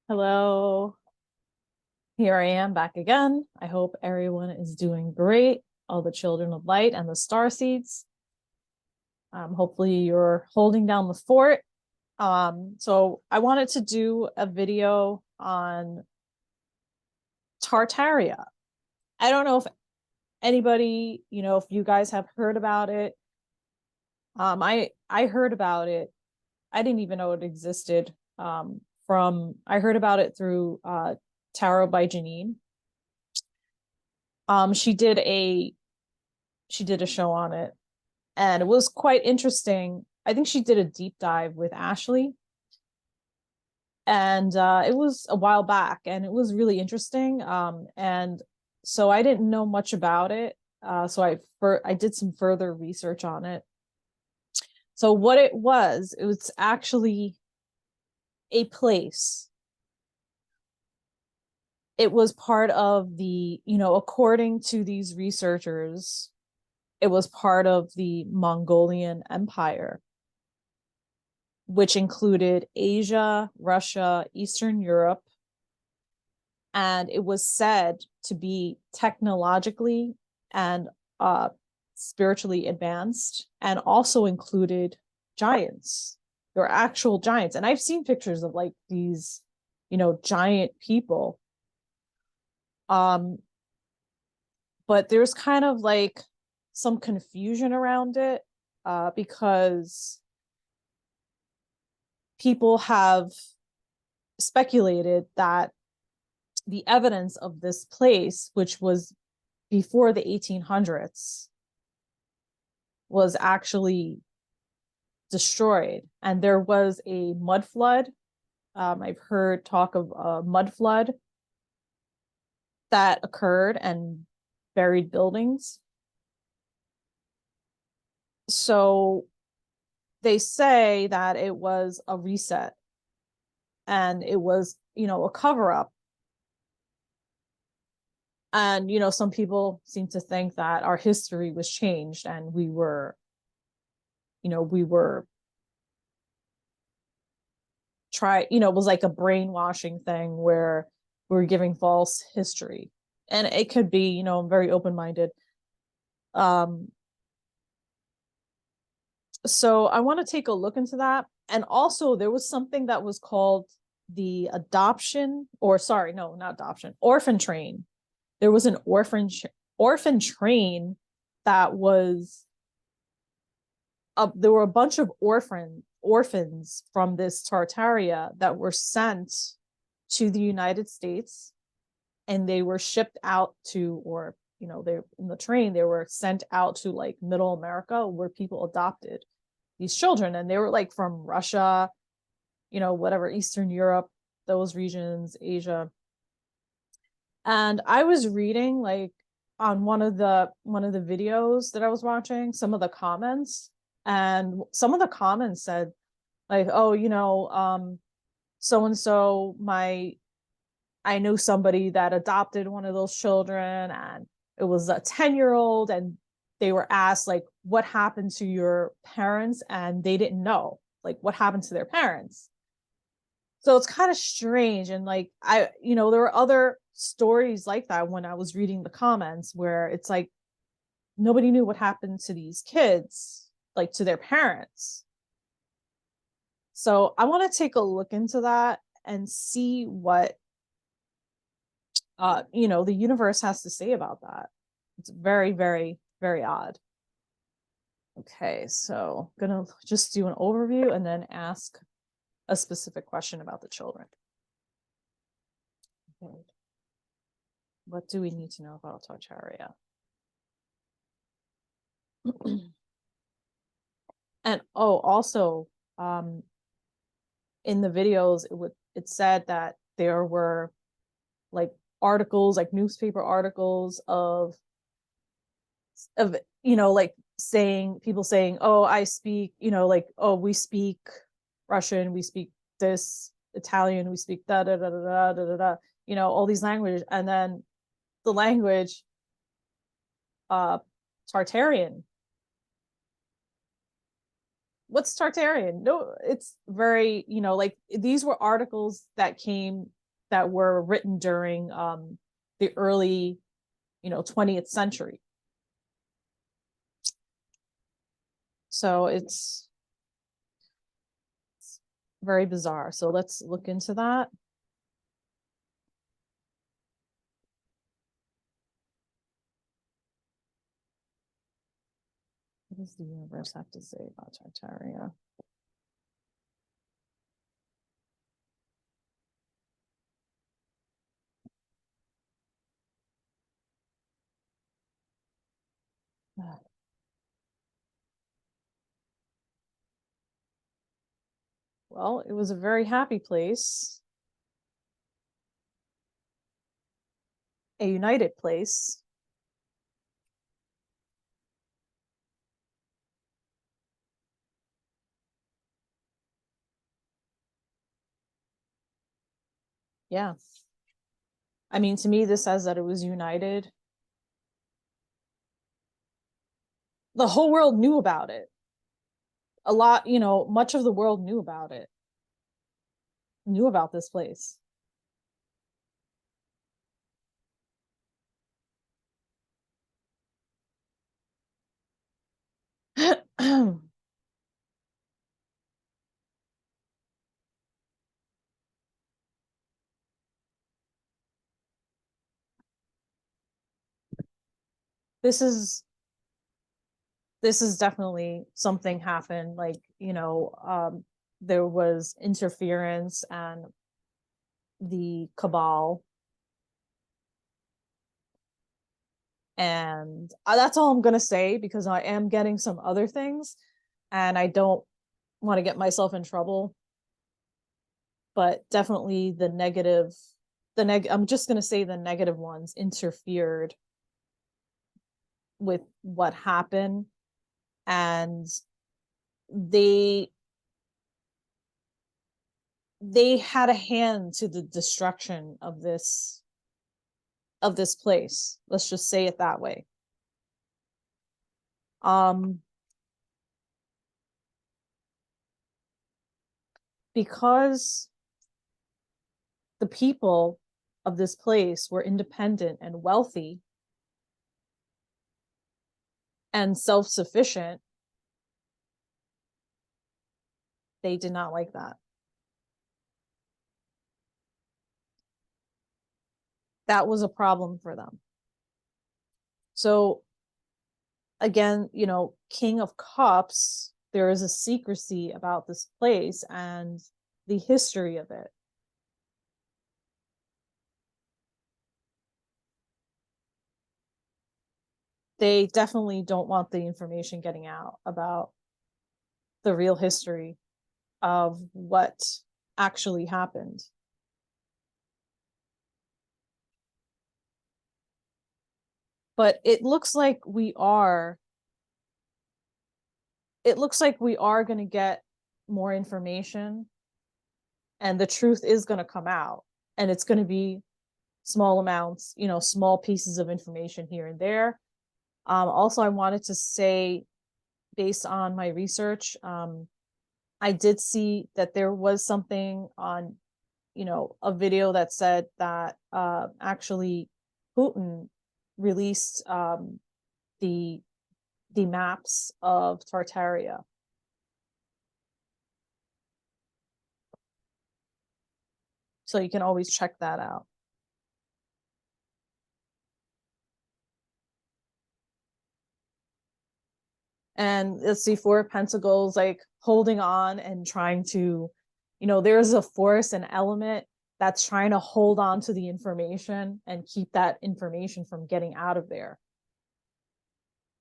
Hello, here I am back again. I hope everyone is doing great. All the children of light and the star seeds. Hopefully you're holding down the fort. So I wanted to do a video on Tartaria. I don't know if anybody, if you guys have heard about it. I heard about it. I didn't even know it existed. I heard about it through Tarot by Janine. Um, she did a she did a show on it, and it was quite interesting. I think she did a deep dive with Ashley, and it was a while back, and it was really interesting. And so I didn't know much about it, so I did some further research on it. So what it was actually a place. It was part of according to these researchers, it was part of the Mongolian Empire, which included Asia, Russia, Eastern Europe, and it was said to be technologically and spiritually advanced, and also included giants. There were actual giants, and I've seen pictures of like these, giant people. Um, but there's kind of like some confusion around it, because people have speculated that the evidence of this place, which was before the 1800s, was actually destroyed. And there was a mud flood. I've heard talk of a mud flood that occurred and buried buildings. So they say that it was a reset, and it was, a cover up. And, some people seem to think that our history was changed, and we were it was like a brainwashing thing where we were giving false history. And it could be, I'm very open-minded. Um, so I want to take a look into that. And also there was something that was called the adoption, or sorry, no, not adoption, orphan train. There was an orphan train that was there were a bunch of orphans from this Tartaria that were sent to the United States, and they were shipped out to, or they're in the train, they were sent out to like middle America, where people adopted these children, and they were like from Russia, whatever, Eastern Europe, those regions, Asia. And I was reading like on one of the videos that I was watching, some of the comments, and some of the comments said like, oh, so and so, I knew somebody that adopted one of those children, and it was a 10-year-old, and they were asked like, what happened to your parents, and they didn't know like what happened to their parents. So it's kind of strange. And like, there were other stories like that when I was reading the comments, where it's like nobody knew what happened to these kids, like to their parents. So I want to take a look into that and see what the universe has to say about that. It's very, very, very odd. Okay, so I'm gonna just do an overview and then ask a specific question about the children. Okay. What do we need to know about Tartaria? And also, in the videos, it said that there were like articles, like newspaper articles of like people saying, oh, I speak, like, oh, we speak Russian, we speak this Italian, we speak da da da da da da da, all these languages, and then the language Tartarian what's Tartarian? No, it's very, like these were articles that were written during the early, 20th century. So it's very bizarre. So let's look into that. What does the universe have to say about Tartaria? Well, it was a very happy place, a united place. Yeah. I mean, to me, this says that it was united. The whole world knew about it. A lot, much of the world knew about it, knew about this place. this is this is definitely something happened, like, there was interference and the cabal, and that's all I'm going to say, because I am getting some other things and I don't want to get myself in trouble. But definitely I'm just going to say the negative ones interfered with what happened, and they they had a hand to the destruction of this place. Let's just say it that way. Um, because the people of this place were independent and wealthy and self-sufficient, they did not like that. That was a problem for them. So again, King of Cups, there is a secrecy about this place and the history of it. They definitely don't want the information getting out about the real history of what actually happened. But it looks like we are going to get more information, and the truth is going to come out, and it's going to be small amounts, small pieces of information here and there. Also, I wanted to say, based on my research, I did see that there was something on, a video that said that actually Putin released the the maps of Tartaria. So you can always check that out. And let's see, Four of Pentacles, like holding on and trying to, there's a force and element that's trying to hold on to the information and keep that information from getting out of there.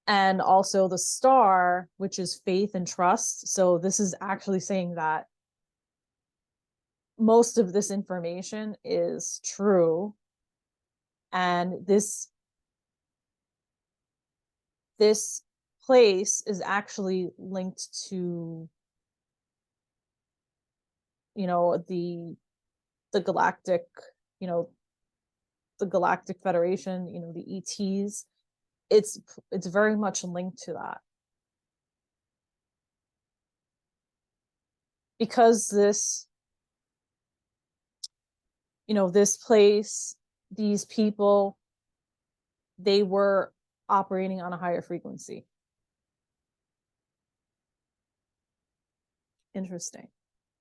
And also the Star, which is faith and trust. So this is actually saying that most of this information is true, and this place is actually linked to, the galactic, you know the Galactic Federation, the ETs. It's very much linked to that. because this, this place, these people, they were operating on a higher frequency. Interesting.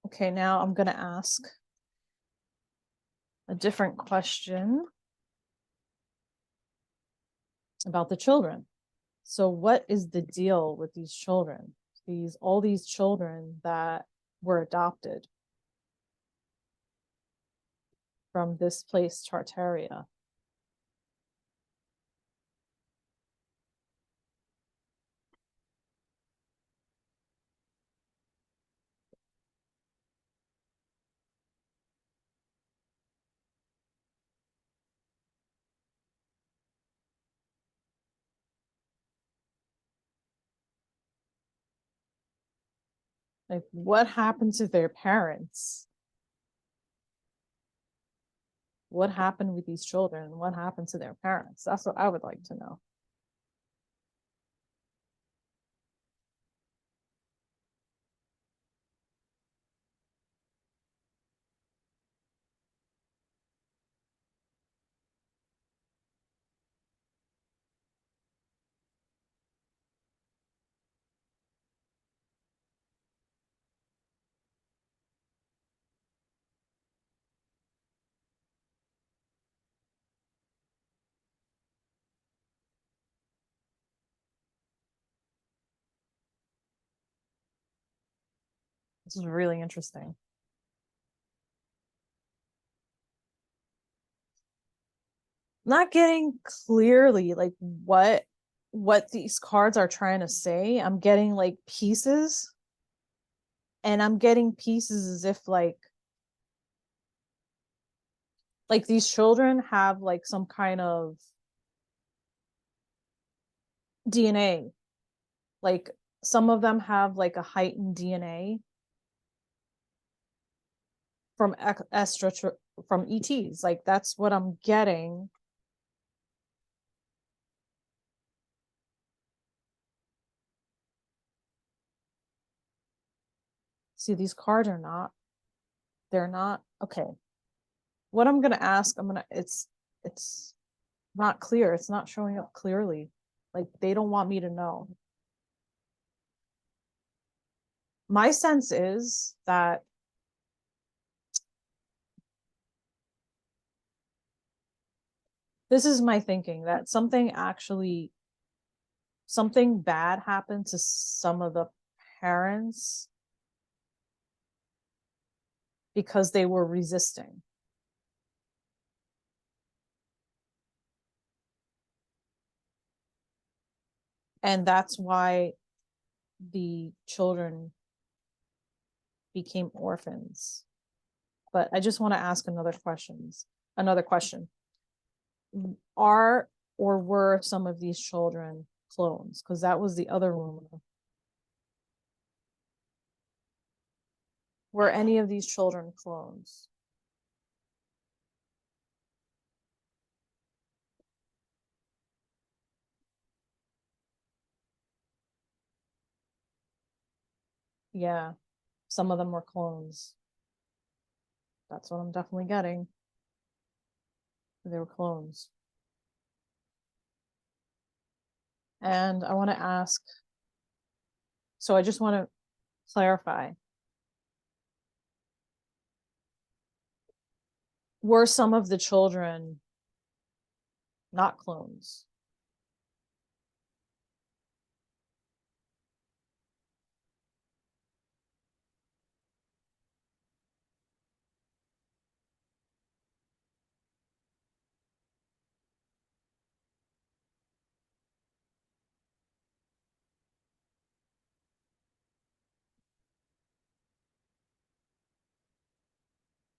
Okay, now I'm going to ask a different question about the children. So what is the deal with these children? All these children that were adopted from this place, Tartaria. Like, what happened to their parents? What happened with these children? What happened to their parents? That's what I would like to know. This is really interesting. Not getting clearly like what these cards are trying to say. I'm getting like pieces, and I'm getting pieces as if like these children have like some kind of DNA. Like some of them have like a heightened DNA from extra from ETs. Like that's what I'm getting. See, these cards are not, they're not okay. What I'm gonna ask, it's not clear. It's not showing up clearly. Like they don't want me to know. My sense is that this is my thinking that something bad happened to some of the parents because they were resisting. And that's why the children became orphans. But I just want to ask another question. Are or were some of these children clones? Because that was the other rumor. Were any of these children clones? Yeah, some of them were clones. That's what I'm definitely getting. They were clones. And I want to ask, so I just want to clarify. Were some of the children not clones?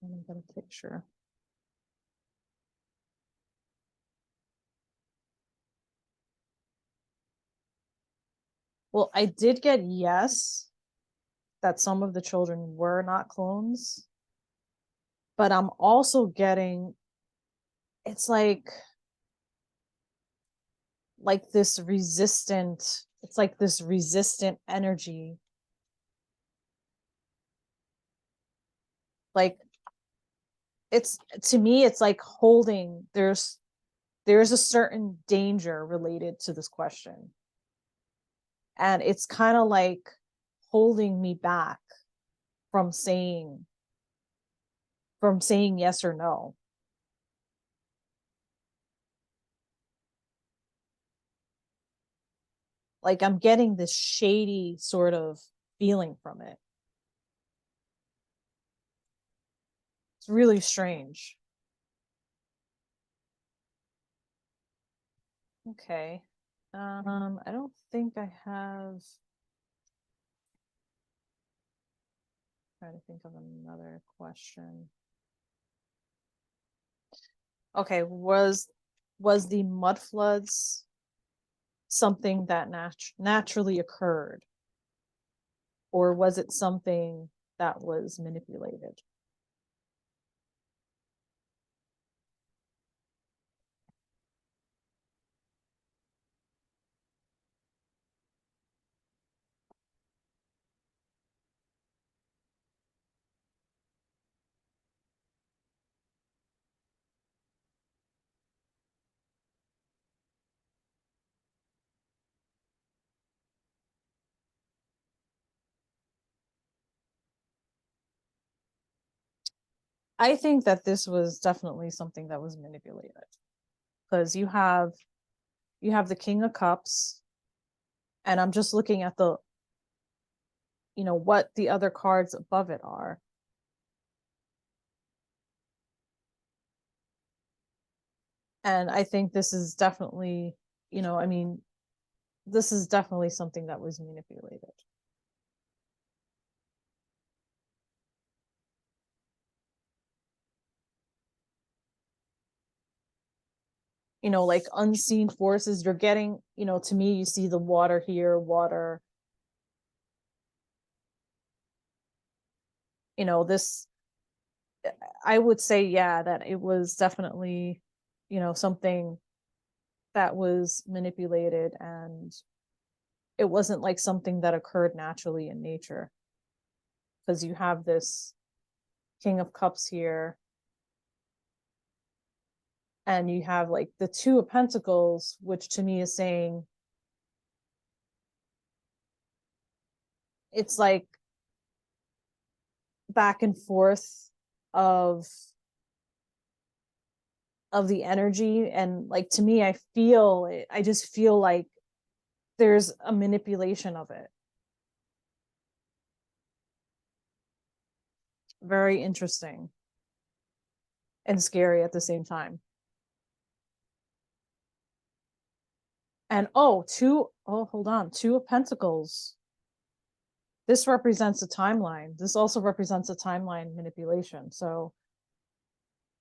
Let me get a picture. Well, I did get yes, that some of the children were not clones, but I'm also getting it's like this resistant, it's like this resistant energy Like, it's, to me, it's like holding, there's a certain danger related to this question. And it's kind of like holding me back from saying yes or no. Like, I'm getting this shady sort of feeling from it. It's really strange. Okay. I don't think I have. Trying to think of another question. Okay, was the mud floods something that naturally occurred, or was it something that was manipulated? I think that this was definitely something that was manipulated, because you have the King of Cups, and I'm just looking at the, what the other cards above it are. And I think this is definitely, I mean, this is definitely something that was manipulated. Like unseen forces. You're getting, to me, you see the water here, water, this, I would say, yeah, that it was definitely, something that was manipulated, and it wasn't like something that occurred naturally in nature, because you have this King of Cups here, and you have like the Two of Pentacles, which to me is saying it's like back and forth of the energy. And like, to me, I just feel like there's a manipulation of it. Very interesting and scary at the same time. And hold on, Two of Pentacles. This represents a timeline. This also represents a timeline manipulation. So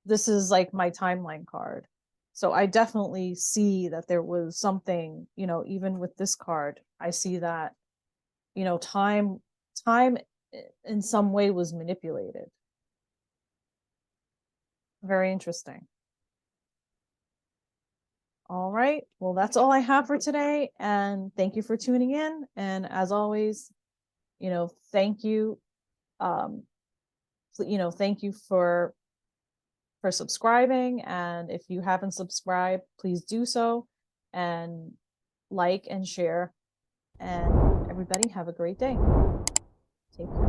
this is like my timeline card. So I definitely see that there was something, even with this card, I see that, time in some way was manipulated. Very interesting. All right. Well, that's all I have for today. And thank you for tuning in. And as always, thank you. Thank you for subscribing. And if you haven't subscribed, please do so, and like and share. And everybody have a great day. Take care.